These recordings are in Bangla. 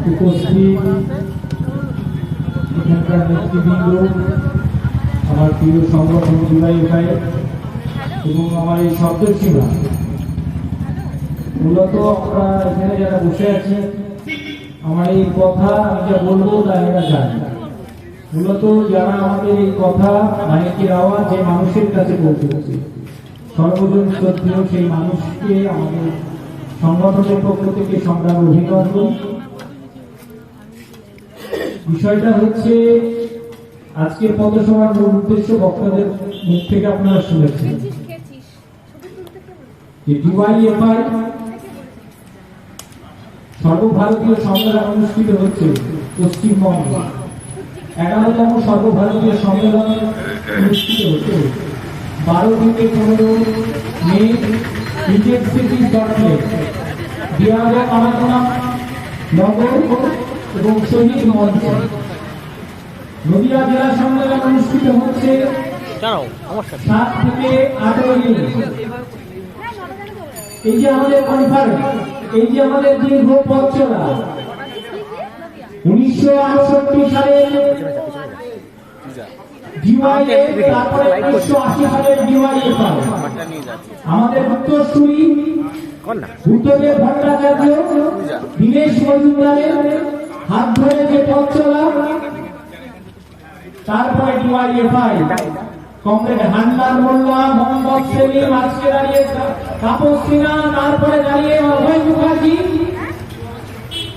উপস্থিত এখানকার নেতৃবৃন্দ, আমার প্রিয় সংগঠন ডিওয়াইএফআই এবং আমার এই সদস্যরা, মূলত আমরা এখানে যারা বসে আছি, আমার এই কথা আমি যা বলবো তা এরা জানে। মূলত যারা আমাদের এই কথা মাইকের আওয়াজ যে মানুষের কাছে পৌঁছেছে, সর্বজন শ্রদ্ধেয় সেই মানুষকে আমাদের সংগঠনের পক্ষ থেকে সংগ্রাম অভিনন্দন। বিষয়টা হচ্ছে আজকের পথসভার মূল উদ্দেশ্য বক্তাদের মুখ থেকে আপনারা শুনেছেন যে ডিওয়াইএফআই সর্বভারতীয় সম্মেলন অনুষ্ঠিত হচ্ছে পশ্চিমবঙ্গে। 11তম সর্বভারতীয় সম্মেলন অনুষ্ঠিত হচ্ছে 12 থেকে 15 মে ইন্ডিয়ান সিটি দর্শনে বিহারের কামারখানা নগর এবং শহীদ মঞ্চ। নদিয়া জেলা সম্মেলন অনুষ্ঠিত হচ্ছে 7 থেকে 18 মে। এই যে আমাদের কনফারেন্স, এই যে আমাদের দীর্ঘ পথ চলা, 1968 সালে ডিওয়াইএফ, তারপরে 1980 সালের ডিওয়াইএফআই, আমাদের উত্তরসূরি বুদ্ধদেব ভট্টাচার্য, দীনেশ মজুমদারের হাত ধরে যে পথ চলা, তারপরে ডিওয়াইএফআই কমরেড হান্নান মোল্লা, মোহাম্মদ সেলিম, আজকে দাঁড়িয়ে তাপস সিনহা, তারপরে দাঁড়িয়ে অভয় মুখার্জি,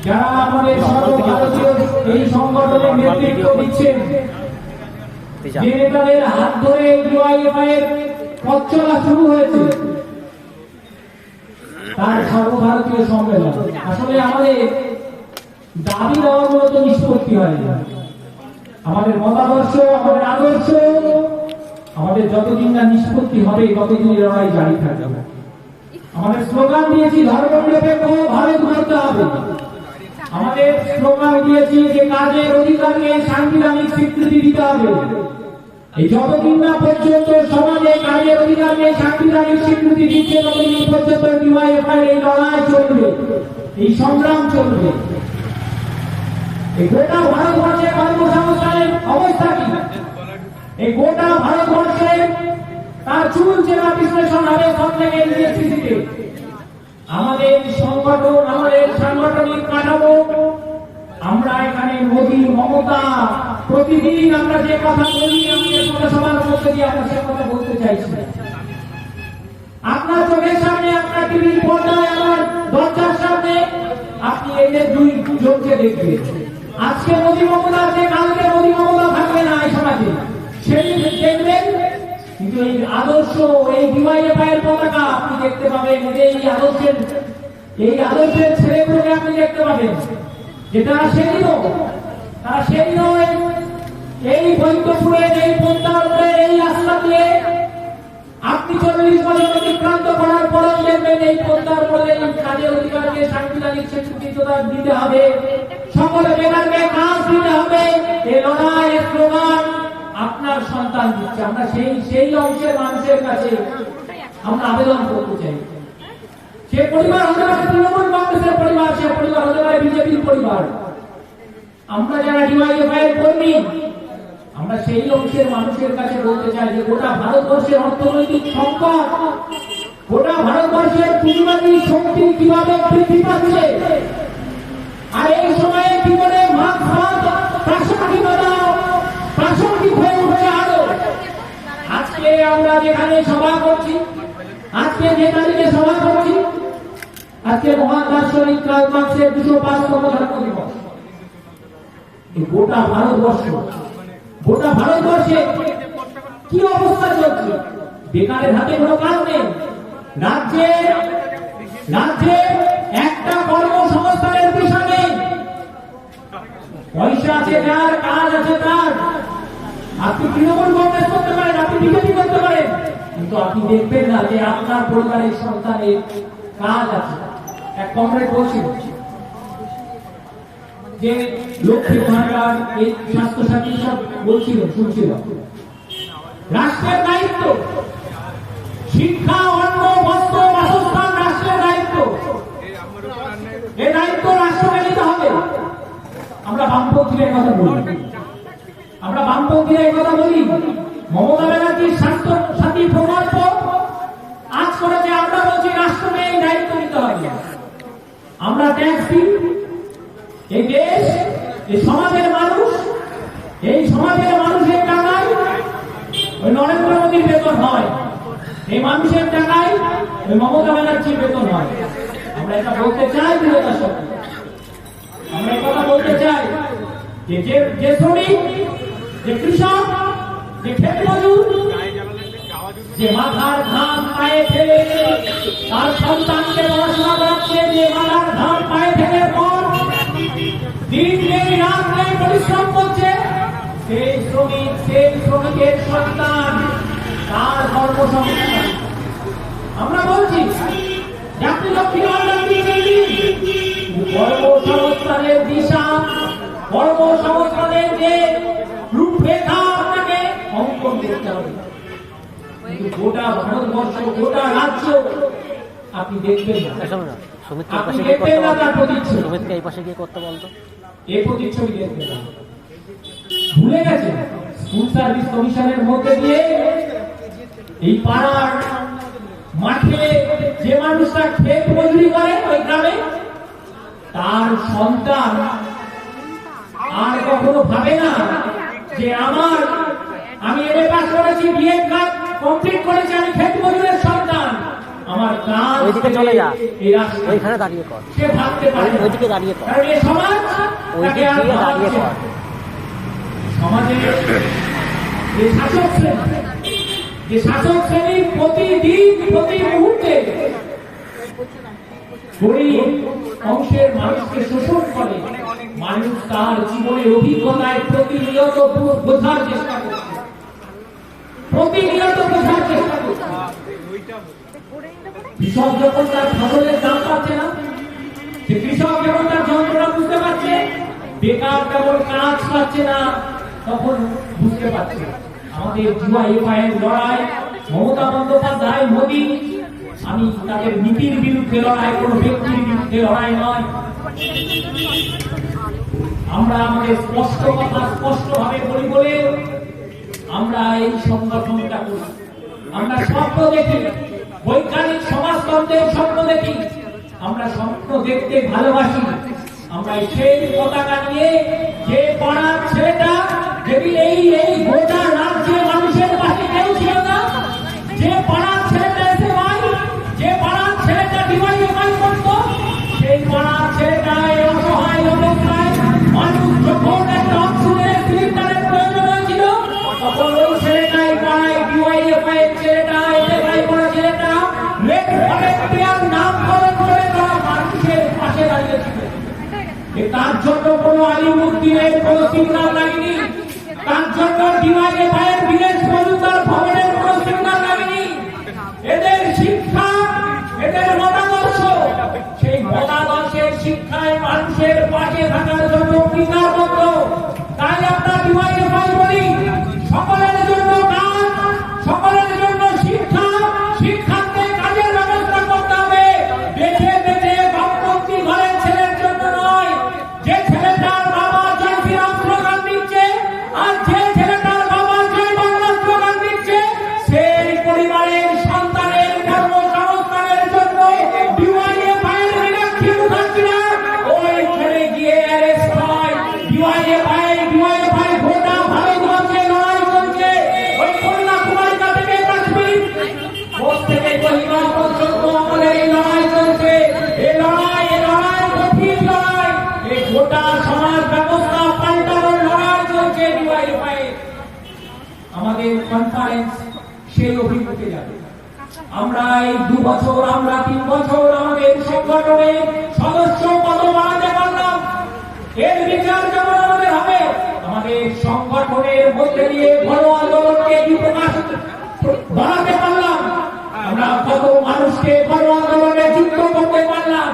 যারা আমাদের সর্বভারতীয় এই সংগঠনের নেতৃত্ব দিচ্ছেন, যে নেতাদের হাত ধরে ডিওয়াইএফআই এর পথ চলা শুরু হয়েছে, তার সর্বভারতীয় সম্মেলন। আসলে আমাদের দাবি দেওয়ার মতো নিষ্পত্তি হয় না। আমাদের মতাদর্শ, আমাদের আদর্শ, আমাদের যতদিন না নিষ্পত্তি হবে ততদিন লড়াই জারি থাকবে। আমাদের স্লোগান দিয়েছি ধর্মনিরপেক্ষ ভারত গড়তে হবে। আমাদের স্লোগান দিয়েছি যে কাজের অধিকারকে সাংবিধানিক স্বীকৃতি দিতে হবে। এই যতদিন না পর্যন্ত সমাজে কাজের অধিকারকে সাংবিধানিক স্বীকৃতি দিচ্ছে, ততদিন পর্যন্ত ডিওয়াইএফআই এই লড়াই চলবে, এই সংগ্রাম চলবে। এই গোটা ভারতবর্ষে কর্মসংস্থানের অবস্থা কি? এই গোটা ভারতবর্ষে তার চুল চেনা বিশ্লেষণ হবে সব থেকে ইউনিভার্সিটিতে। আমাদের সংগঠন, আমাদের সাংগঠনিক কাঠামো, আমরা এখানে মোদী, মমতা, প্রতিদিন আমরা যে কথা বলি, আমাদের পথসভার মধ্যে দিয়ে আমরা সে কথা বলতে চাইছি। আপনার চোখের সামনে, আপনার টিভির পর্দায়, আমার দরজার সামনে আপনি এই যে দুই জনকে দেখবেন। আজকে মোদী মমতা আছে, কালকে মোদী মমতা থাকবে না এই সমাজে, সেদিন দেখবেন। কিন্তু এই আদর্শ, এই ডিওয়াইএফআই এর পতাকা আপনি দেখতে পাবেন, এই আদর্শের ছেলেগুলোকে আপনি দেখতে পাবেন, যে তারা সেদিনও এই বৈদ্যপুরের এই পদ্মার উপরে এই রাস্তা দিয়ে আপনি 40 বছর অতিক্রান্ত করার পরেও দেখবেন এই পদ্মার উপরে এই কাজের অধিকারকে সাংবিধানিক স্বীকৃতি দিতে হবে, সকলে বেকারকে কাজ দিতে হবে। এই লড়াই, স্লোগান আপনার সন্তান দিচ্ছে। আমরা সেই অংশের মানুষের কাছে আমরা আবেদন করতে চাই। সে পরিবার হতে পারে তৃণমূল কংগ্রেসের পরিবার, সে পরিবার হতে পারে বিজেপির পরিবার। আমরা যারা ডিওয়াইএফআই এর কর্মী, আমরা সেই অংশের মানুষের কাছে বলতে চাই যে গোটা ভারতবর্ষের অর্থনৈতিক সংকট, গোটা ভারতবর্ষের পুঁজিবাদী শক্তি কিভাবে বৃদ্ধি পাচ্ছে, আর এই সময়ে কি করে প্রাসঙ্গিক হয়ে উঠছে আরো। আজকে আমরা যেখানে সভা করছি, আজকে যে তারিখে সভা করছি, আজকে মহান দার্শনিক কার্ল মার্ক্সের 205তম জন্ম দিবস। গোটা ভারতবর্ষে কি অবস্থা চলছে? বেকারের হাতে কোনো কাজ নেই। রাজ্যে একটা কর্মসংস্থানের দিশা নেই। পয়সা আছে যার, কাজ আছে তার। আপনি তৃণমূল কংগ্রেস করতে পারেন, আপনি বিজেপি করতে পারেন, কিন্তু আপনি দেখবেন না যে আপনার পরিবারের সন্তানের কাজ আছে। এক কমরেড বলছিল যে লক্ষ্মী ভান্ডার, এই স্বাস্থ্যসাথী সব বলছিল, শুনছিল। রাষ্ট্রের দায়িত্ব শিক্ষা, অন্ন, বস্ত্র, বাসস্থান রাষ্ট্রের দায়িত্ব। এই দায়িত্ব রাষ্ট্রকে নিতে হবে। বামপন্থীদের কথা বলি, আমরা বামপন্থীরা এই কথা বলি। মমতা ব্যানার্জির স্বাস্থ্য সাথী প্রকল্প আজ করেছে, আমরা বলছি রাষ্ট্রকে এই দায়িত্ব নিতে হবে। আমরা ট্যাক্স দিই, এই দেশ, এই সমাজের মানুষ, এই সমাজের মানুষের টাকায় ওই নরেন্দ্র মোদীর বেতন হয়, এই মানুষের টাকায় ওই মমতা ব্যানার্জির বেতন হয়। আমরা এটা বলতে চাই দৃঢ়তার সাথে, আমরা এই কথা বলতে চাই যে শ্রমিক, যে কৃষক, যে ক্ষেত মজুর, যে মাথার ঘাম পায়ে ফেলে তার সন্তানকে পড়াশোনা করাচ্ছে, যে মাথার ঘাম পায়ে ফেলে পর দিন নেই রাত নেই পরিশ্রম করছে, সেই শ্রমিক, সেই শ্রমিকের সন্তান, তার কর্মসংস্থান। আমরা বলছি জাতীয় লক্ষ্মী ভান্ডার কর্মসংস্থানের দিশা, কর্মসংস্থানের যে রূপরেখা আপনাকে অঙ্কন করতে হবে। কিন্তু গোটা ভারতবর্ষ, গোটা রাজ্য আপনি দেখবেন না, আপনি দেখবেন না তার প্রতিচ্ছবি। সুমিতকে এই পাশে গিয়ে করতে বলতো, এই প্রতিচ্ছবি দেখবেন না, ভুলে গেছে। স্কুল সার্ভিস কমিশনের মধ্যে দিয়ে এই পাড়ার মাঠে যে মানুষটা ক্ষেত মজুরি করে ওই গ্রামে, তার সন্তান আর কখনো ভাবে না যে আমি এমএ পাস করেছি, বিএ কমপ্লিট করেছি, আমি ক্ষেত মজুরের সন্তান, আমার কাজ ওইদিকে চলে যা, এই রাষ্ট্র, ওইখানে দাঁড়িয়ে কর, সে ভাবতে পারে না। ওইদিকে দাঁড়িয়ে কর, কারণ এই সমাজ ওইদিকে তাকে আর গিয়ে দাঁড়িয়ে ভাবছে না। কর। সমাজে যে শাসক শ্রেণী, যে শাসক শ্রেণী প্রতিদিন, প্রতি মুহূর্তে গরিব অংশের মানুষকে শোষণ করে, মানুষ তার জীবনের অভিজ্ঞতায় প্রতিনিয়ত বোঝার চেষ্টা করছে, প্রতিনিয়ত বোঝার চেষ্টা করছে। কৃষক যখন তার ফসলের দাম পাচ্ছে না, সে কৃষক যখন তার যন্ত্রণা বুঝতে পারছে, বেকার কেবল কাজ পাচ্ছে না, তখন বুঝতে পারছে আমাদের ডিওয়াইএফআই এর লড়াই, মমতা বন্দ্যোপাধ্যায়, মোদী, আমি তাদের নীতির বিরুদ্ধে লড়াই, কোন ব্যক্তির বিরুদ্ধে লড়াই নয়। আমরা আমাদের স্পষ্ট কথা স্পষ্ট ভাবে বলি বলে আমরা এই সংগঠনটা করি। আমরা স্বপ্ন দেখি, বৈজ্ঞানিক সমাজতন্ত্রের স্বপ্ন দেখি, আমরা স্বপ্ন দেখতে ভালোবাসি। আমরা সেই পতাকা নিয়ে যে পাড়ার ছেলেটা, যেদিন এই গোটা রাজ্যের মানুষের পাশে কেউ ছিল না, যে পাড়ার ছেলেটা এসে ভাই, যে পাড়ার ছেলেটা ডিওয়াইএফআই করত, সেই পাড়ার ছেলেটা এই অসহায় অবস্থায় মানুষ যখন একটা অক্সিজেনের সিলিন্ডারের প্রয়োজন হয়েছিল, তখন ওই ছেলেটাই পাড়ায় ডিওয়াইএফআই এর ছেলেটা, এসএফআই করা ছেলেটা রেড ভলেন্টিয়ার নামকরণ করে তারা মানুষের পাশে দাঁড়িয়েছিল। তার জন্য কোন আলিমুদ্দিনের কোন সিগন্যাল লাগেনি, তার জন্য ডিওয়াইএফআই এর বিদেশ মজুমদার ভবনের কোন সিগন্যাল লাগেনি। এদের শিক্ষা, এদের মতাদর্শ, সেই মতাদর্শের শিক্ষায় মানুষের পাশে থাকার জন্য অঙ্গীকারবদ্ধ। তাই আমরা ডিওয়াইএফআই বলি, সকলের জন্য কাজ, সকলের জন্য শিক্ষা, শিক্ষার্থী কাজের ব্যবস্থা করতে হবে। বেছে বেছে বামপন্থী ঘরের ছেলের জন্য নয়, যে ছেলেটার বাবা জয় শ্রীরাম স্লোগান দিচ্ছে আর যে ছেলেটার বাবা জয় বাংলা স্লোগান দিচ্ছে, সেই পরিবারের সন্তানের কর্মসংস্থানের জন্য ডিওয়াইএফআই এর মীনাক্ষী মুখার্জীরা ওইখানে গিয়ে অ্যারেস্ট হয়। ডিওয়াইএফআই গোটা ভারতবর্ষে লড়াই করছে, ওই কন্যাকুমারিকা থেকে কাশ্মীর, কোচ থেকে কহিমা পর্যন্ত আমাদের এই লড়াই চলছে। এই লড়াই কঠিন লড়াই, এই গোটা সমাজ ব্যবস্থা পাল্টানোর লড়াই চলছে ডিওয়াইএফআই। আমাদের কনফারেন্স সেই অভিমুখে যাবে। আমরা এই 2 বছর, আমরা 3 বছর আমাদের সংগঠনের সদস্য কত বাড়াতে পারলাম, এর বিচার যেমন আমাদের হবে। আমাদের সংগঠনের মধ্যে দিয়ে গণ আন্দোলনকে বিপ্রকাশ বাড়াতে পারলাম, আমরা কত মানুষকে গণ আন্দোলনে যুক্ত করতে পারলাম,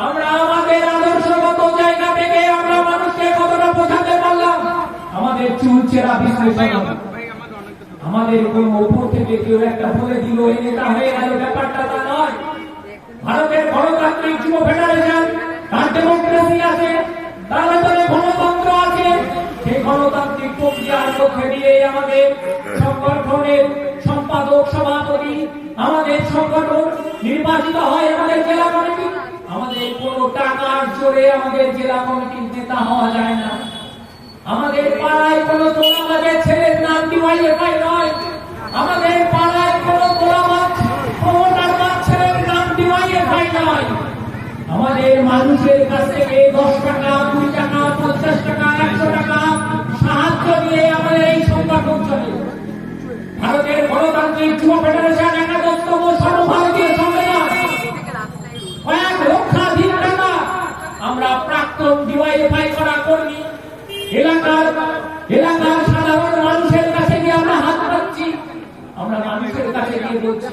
আমরা আমাদের আদর্শগত জায়গা থেকে আমরা মানুষকে কতটা বোঝাতে পারলাম। আমাদের চুলচেরা বিশ্লেষণ, আমাদের কোন উপর থেকে কেউ একটা বলে দিল এই নেতা হয়ে গেল, ব্যাপারটা তা নয়। ভারতের গণতান্ত্রিক যুব ফেডারেশন, তার ডেমোক্রেসি আছে, তার ভেতরে গণতন্ত্র আছে। পক্ষে দিয়ে আমাদের সংগঠনের সম্পাদক সভাপতি, আমাদের সংগঠন নির্বাচিত হয় আমাদের জেলা কমিটি। আমাদের কোনো টাকার জোরে আমাদের জেলা কমিটির নেতা হওয়া যায় না। আমাদের পাড়ায় কোনো তোলাবাজের ছেলের নাম ডিওয়াইএফআই নয়। আমাদের পাড়ায় কোনো তোলাবাজ প্রমোটার ছেলের নাম ডিওয়াইএফআই নয়। আমাদের মানুষের কাছ থেকে 10 টাকা, 2 টাকা, 50 টাকা, 100 টাকা সাহায্য দিয়ে আমাদের এই সংগঠন চলে। ভারতের গণতান্ত্রিক যুব ফেডারেশন একাদশতম সর্বভারতীয় সম্মেলন, কয়েক লক্ষাধিক টাকা আমরা প্রাক্তন ডিওয়াইএফআই করা কর্মী এলাকার সাধারণ মানুষের কাছে গিয়ে আমরা হাত পাচ্ছি। আমরা মানুষের কাছে গিয়ে বলছি,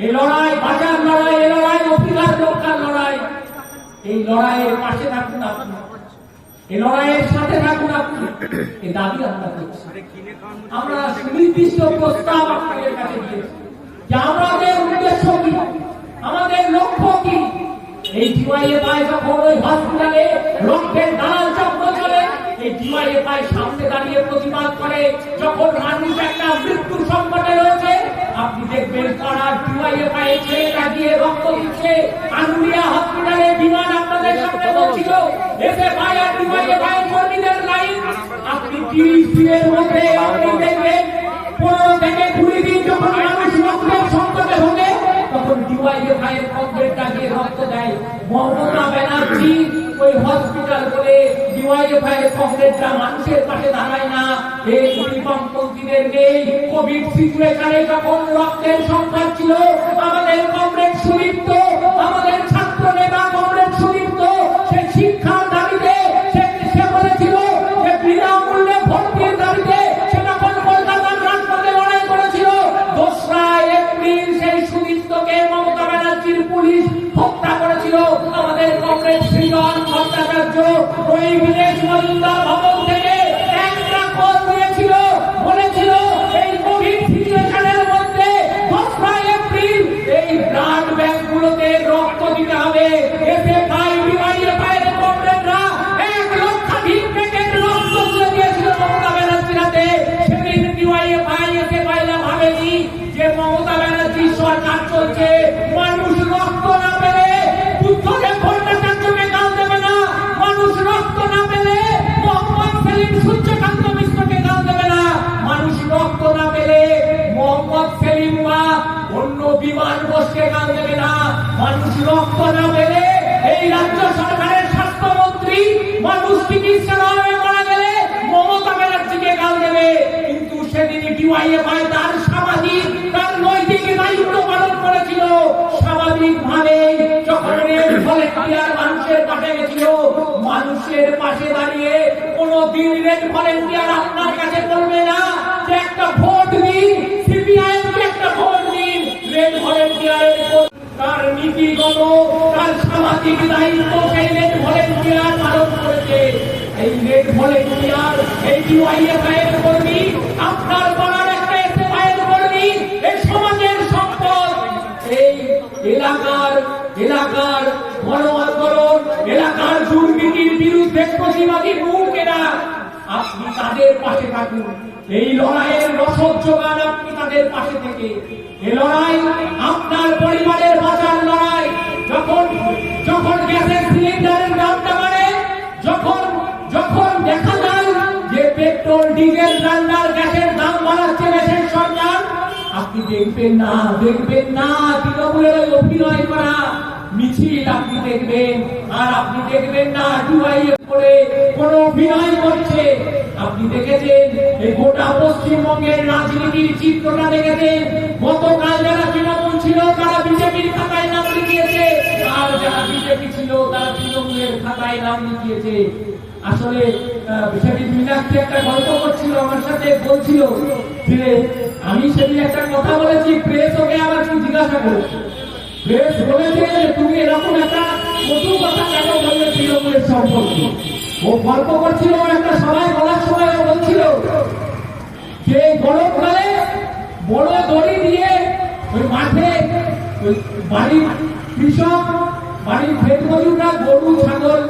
এই লড়াই বাজার লড়াই, এই লড়াই অধিকার রক্ষার লড়াই। এই লড়াইয়ের পাশে থাকুন আপনি, এই লড়াইয়ের সাথে থাকুন আপনি। এই দাবি আমরা করছি। আমরা সুনির্দিষ্ট প্রস্তাব আপনাদের কাছে দিয়েছি যে আমাদের উদ্দেশ্য কি, আমাদের লক্ষ্য কি। এই ডিওয়াইএফআই যখন ওই হসপিটালে রক্তের দালাল চক্র চলে, এই ডিওয়াইএফআই সামনে দাঁড়িয়ে প্রতিবাদ করে। যখন মানুষ একটা মৃত্যুর সংকটে রয়েছে, আপনি দেখবেন পাড়ার ডিওয়াইএফআই ছেলেরা গিয়ে রক্ত দিচ্ছে। আনুলিয়া হসপিটালে বিমান আপনাদের সামনে বলছিল, এসে পাড়ার ডিওয়াইএফআই কর্মীদের লাইন। আপনি 30 দিনের মধ্যে আপনি দেখবেন 15 থেকে 20 দিন যখন মানুষ রক্তের সংকটে ভোগে, তখন ডিওয়াইএফআই এর কংগ্রেসটা গিয়ে রক্ত দেয়। মমতা ব্যানার্জি ওই হসপিটাল বলে ডিওয়াইএফআই এর কংগ্রেসটা মানুষের পাশে দাঁড়ায় না। এই গরিবপন্থীদের নেই। কোভিড সিচুয়েশনে যখন রক্তের সংকট ছিল, আমাদের কংগ্রেস সুদীপ্ত, আমাদের ছাত্র নেতা কংগ্রেস সুদীপ্ত সে শিক্ষার দাবিতে সে বলেছিল যে বিনামূল্যে ভর্তির দাবিতে সে তখন কলকাতার রাজপথে লড়াই করেছিল। 2রা এপ্রিল সেই সুদীপ্তকে মমতা ব্যানার্জির পুলিশ হত্যা করেছিল। আমাদের কংগ্রেস শ্রীজন ভট্টাচার্য ওই বিদেশ মজুমদার ভবন থেকে একটা পদ দিয়েছিল, বলেছিল এই কোভিড সিচুয়েশনের মধ্যে 2রা এপ্রিল এই ব্লাড ব্যাংকগুলোতে রক্ত দিতে হবে। এতে ভাই ডিওয়াইএফআই এর কংগ্রেসরা 1 লক্ষাধিক প্যাকেট রক্ত তুলে দিয়েছিল মমতা ব্যানার্জির হাতে। সেদিন ডিওয়াইএফআই এসে পাইলা ভাবেনি যে মমতা ব্যানার্জির সরকার চলছে, মানুষ রক্ত না পেলে বুদ্ধদেব ভট্টাচার্যকে গাল দেবে না, মানুষ রক্ত না পেলে মোহাম্মদ সেলিম সূর্যকান্ত মিশ্রকে গাল দেবে না, মানুষ রক্ত না পেলে মোহাম্মদ সেলিম বা অন্য বিমান বোসকে গাল দেবে না, মানুষ রক্ত না পেলে এই রাজ্য সরকারের স্বাস্থ্যমন্ত্রী মানুষ চিকিৎসার অভাবে মারা গেলে মমতা ব্যানার্জিকে গাল দেবে। কিন্তু সেদিন ডিওয়াইএফআই তার সামাজিক, তার নৈতিক দায়িত্ব পালন করেছিল। স্বাভাবিকভাবে যখন রেড ভলেন্টিয়ার মানুষের পাশে গেছিল, মানুষের পাশে দাঁড়িয়ে কোনদিন রেড ভলেন্টিয়ার আপনার কাছে বলবে না যে একটা ভোট দিন, সিপিআইএম কে একটা ভোট দিন। রেড ভলেন্টিয়ারের তার নীতিগত, তার সামাজিক দায়িত্ব সেই রেড ভলেন্টিয়ার পালন করেছে। এই রেড ভলেন্টিয়ার, এই ডিওয়াইএফআই এর কর্মী, আপনার পাড়ার একটা এসএফআই এর কর্মী, এই সমাজের সম্পদ। এই এলাকার গণ আন্দোলন, এলাকার দুর্নীতির বিরুদ্ধে প্রতিবাদী মুখেরা, আপনি তাদের পাশে থাকুন। এই লড়াইয়ের রসদ যোগান আপনি তাদের পাশে থেকে। এই লড়াই আপনার পরিবারের বাঁচার লড়াই। যখন গ্যাসের সিলিন্ডারের দামটা বাড়ে, যখন দেখা যায় যে পেট্রোল ডিজেল রান্নার গ্যাসের দাম বাড়াচ্ছে দেশের সরকার, আপনি দেখবেন না তৃণমূলের ওই অভিনয় করা মিছিল আপনি দেখবেন। আর আপনি দেখবেন না ডিওয়াইএফ করে কোন অভিনয় করছে। আপনি দেখেছেন এই গোটা পশ্চিমবঙ্গের রাজনীতির চিত্রটা দেখেছেন। গতকাল যারা তৃণমূল ছিল তারা বিজেপির খাতায় নাম লিখিয়েছে, আর যারা বিজেপি ছিল তারা তৃণমূলের খাতায় নাম লিখিয়েছে। আসলে সেদিন মীনাক্ষী একটা গল্প করছিল আমার সাথে, বলছিল যে আমি সেদিন একটা কথা বলেছি, প্রেস ওকে আবার কি জিজ্ঞাসা করেছে। প্রেস বলেছে যে তুমি এরকম একটা কটু কথা কেন বললে তৃণমূলের সম্পর্কে। ও গল্প করছিল, একটা সবাই বলার সময় বলছিল যে গরমকালে বড় দড়ি দিয়ে ওই মাঠে ওই বাড়ির কৃষক, বাড়ির ক্ষেত মজুররা গরু ছাগল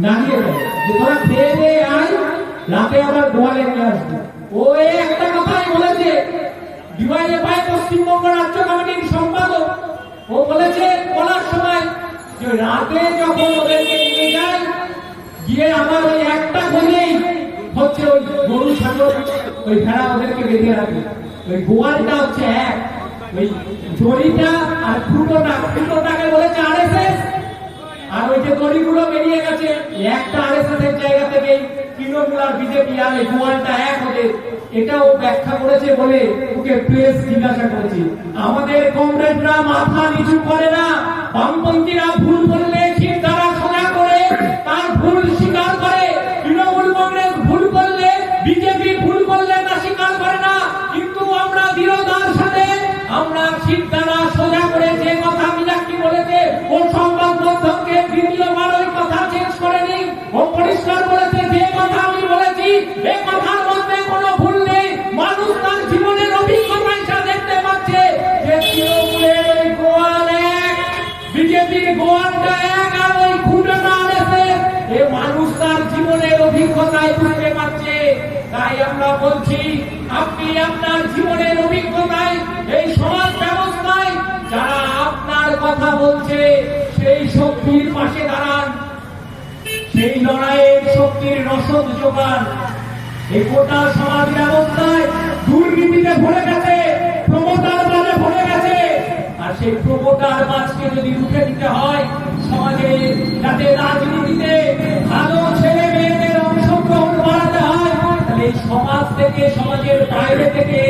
নাড়িয়ে দেয় যে তোরা খেয়ে দিয়ে আয়, রাতে আবার গোয়ালে নিয়ে আসবে। ও এই একটা কথাই বলেছে, ডিওয়াইএফআই পশ্চিমবঙ্গ রাজ্য কমিটির সম্পাদক, ও বলেছে বলার সময় যে রাতে যখন ওদেরকে নিয়ে যায়, গিয়ে আমার ওই একটা ঘরেই হচ্ছে ওই গরু ছাগল ওই ভেড়া ওদেরকে বেঁধে রাখে। ওই গোয়ালটা হচ্ছে এক, ওই দড়িটা আর ফুটোটাকে বলেছে আরএসএস, আর ওই যে দড়িগুলো বেরিয়ে গেছে একটা আরএসএস এর জায়গা থেকে তৃণমূল আর বিজেপি, আর এই গোয়ালটা এক ওদের। এটাও ব্যাখ্যা করেছে বলে ওকে প্রেস জিজ্ঞাসা করেছে। আমাদের কমরেডরা মাথা নিচু করে না, বামপন্থীরা ভুল করলে ঠিক তারা সোজা করে তার ভুল স্বীকার করে, তৃণমূল কংগ্রেস ভুল করলে, বিজেপি ভুল করলে তা স্বীকার করে না। কিন্তু আমরা দৃঢ়তার সাথে আমরা ঠিক তারা সোজা করে যে কথা মীনাক্ষী বলেছে, ও সংবাদ মাধ্যমকে দ্বিতীয়বার ওই কথা চেঞ্জ করেনি। ও পরিষ্কার বলেছে যে কথা আমি বলেছি এই কথার মধ্যে কোনো ভুল নেই। মানুষ তার জীবনের অভিজ্ঞতা দেখতে পাচ্ছে যে তৃণমূলের ওই গোয়াল এক, বিজেপির গোয়ালটা এক, আর ওই খুঁটাটা আরএসএস। এ মানুষ তার জীবনের অভিজ্ঞতায় বুঝতে পারছে। তাই আমরা বলছি, আপনি আপনার জীবনের অভিজ্ঞতায় এই সমাজ ব্যবস্থায় যারা আপনার কথা বলছে সেই শক্তির পাশে দাঁড়ান, সেই লড়াইয়ের শক্তির রসদ যোগান। এই গোটা সমাজ ব্যবস্থায় দুর্নীতিতে ভরে গেছে, প্রমোটার বাজে ভরে গেছে। আর সেই প্রমোটার বাজকে যদি রুখে দিতে হয়, সমাজে যাতে রাজনীতিতে ভালো ছেলে মেয়েদের অংশগ্রহণ বাড়াতে হয়, তাহলে এই সমাজ থেকে, সমাজের বাইরে থেকে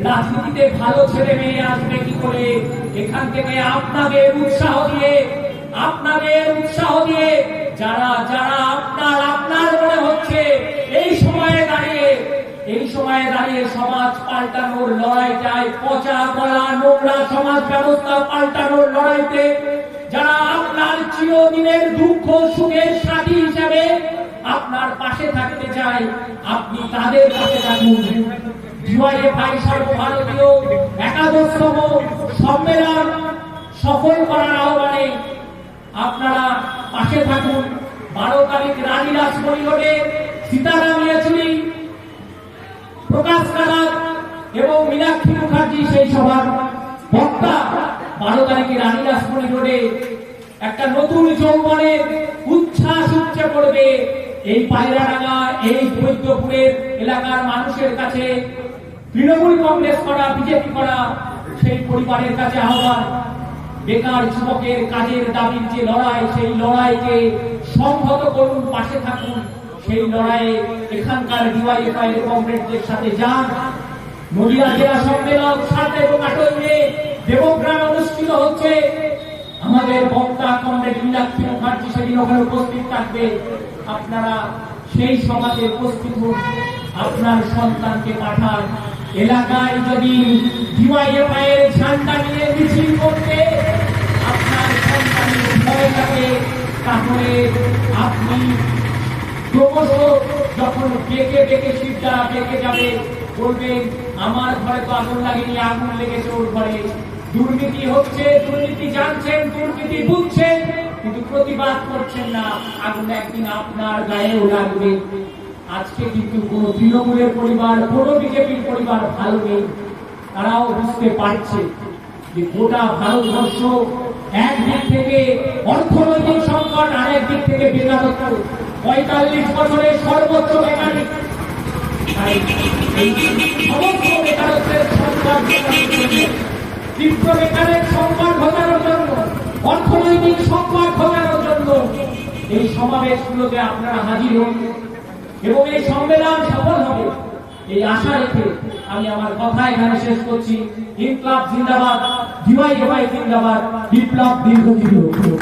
রাজনীতিতে ভালো ছেলে মেয়ে আসবে কি করে? এখান থেকে আপনাদের উৎসাহ দিয়ে যারা যারা আপনার মনে হচ্ছে এই সময়ে দাঁড়িয়ে সমাজ পাল্টানোর লড়াইটায়, পচা গলা নোংরা সমাজ ব্যবস্থা পাল্টানোর লড়াইতে যারা আপনার চিরদিনের দুঃখ সুখের সাথী হিসেবে আপনার পাশে থাকতে চায়, আপনি তাদের পাশে থাকুন। ডিওয়াইএফআই সর্বভারতীয় একাদশতম সম্মেলন সফল করার আহ্বানে আপনারা পাশে থাকুন। 12 তারিখ রানীদাস পরিষদে সীতারাম ইয়েচুরি, প্রকাশ কারাত এবং মীনাক্ষী মুখার্জি সেই সভার বক্তা। 12 তারিখে রানীদাস পরিষদে একটা নতুন যৌবনের উচ্ছ্বাস উপচে পড়বে এই পায়রাডাঙ্গা, এই বৈদ্যপুরের এলাকার মানুষের কাছে। তৃণমূল কংগ্রেস করা, বিজেপি করা সেই পরিবারের কাছে আহ্বান, বেকার যুবকের কাজের দাবির যে লড়াই, সেই লড়াইকে সংহত করুন, পাশে থাকুন। সেই লড়াইয়ে এখানকার ডিওয়াইএফআই এর কমরেডদের সাথে যান। নদিয়া জেলা সম্মেলন 7 এবং 8 মে দেবগ্রামে অনুষ্ঠিত হচ্ছে। আমাদের বক্তা কমরেড মীনাক্ষী মুখার্জি সেদিন ওখানে উপস্থিত থাকবে। আপনারা সেই সভাতে উপস্থিত হন, আপনার সন্তানকে পাঠান। এলাকায় যদি ডিওয়াইএফআই এর ঝান্ডা নিয়ে মিছিল করতে আপনার সন্তানের ভয় থাকে, তাহলে আপনি ক্রমশ যখন বেঁকে শিরটা বেঁকে যাবে, বলবেন আমার ঘরে তো আগুন লাগেনি, আগুন লেগেছে ওর ঘরে। দুর্নীতি হচ্ছে, দুর্নীতি জানছেন, দুর্নীতি বুঝছেন, কিন্তু প্রতিবাদ করছেন না। আগুন একদিন আপনার গায়েও লাগবে। আজকে কিন্তু কোন তৃণমূলের পরিবার, কোন বিজেপির পরিবার ভালো নেই। তারাও বুঝতে পারছে যে গোটা ভারতবর্ষ একদিক থেকে অর্থনৈতিক সংকট, আর একদিক থেকে বেকারত্ব। 45 বছরের সর্বোচ্চ বেকারত্ব, সমস্ত বেকারত্বের সংকট, তীব্র বেকারের সংকট ঘটানোর জন্য, অর্থনৈতিক সংকট ঘটানোর জন্য এই সমাবেশগুলোতে আপনারা হাজির হন এবং এই সম্মেলন সফল হবে এই আশা রেখে আমি আমার কথা এখানে শেষ করছি। ইনকলাব জিন্দাবাদ, ডিওয়াইএফআই জিন্দাবাদ, বিপ্লব দীর্ঘজীবী হোক।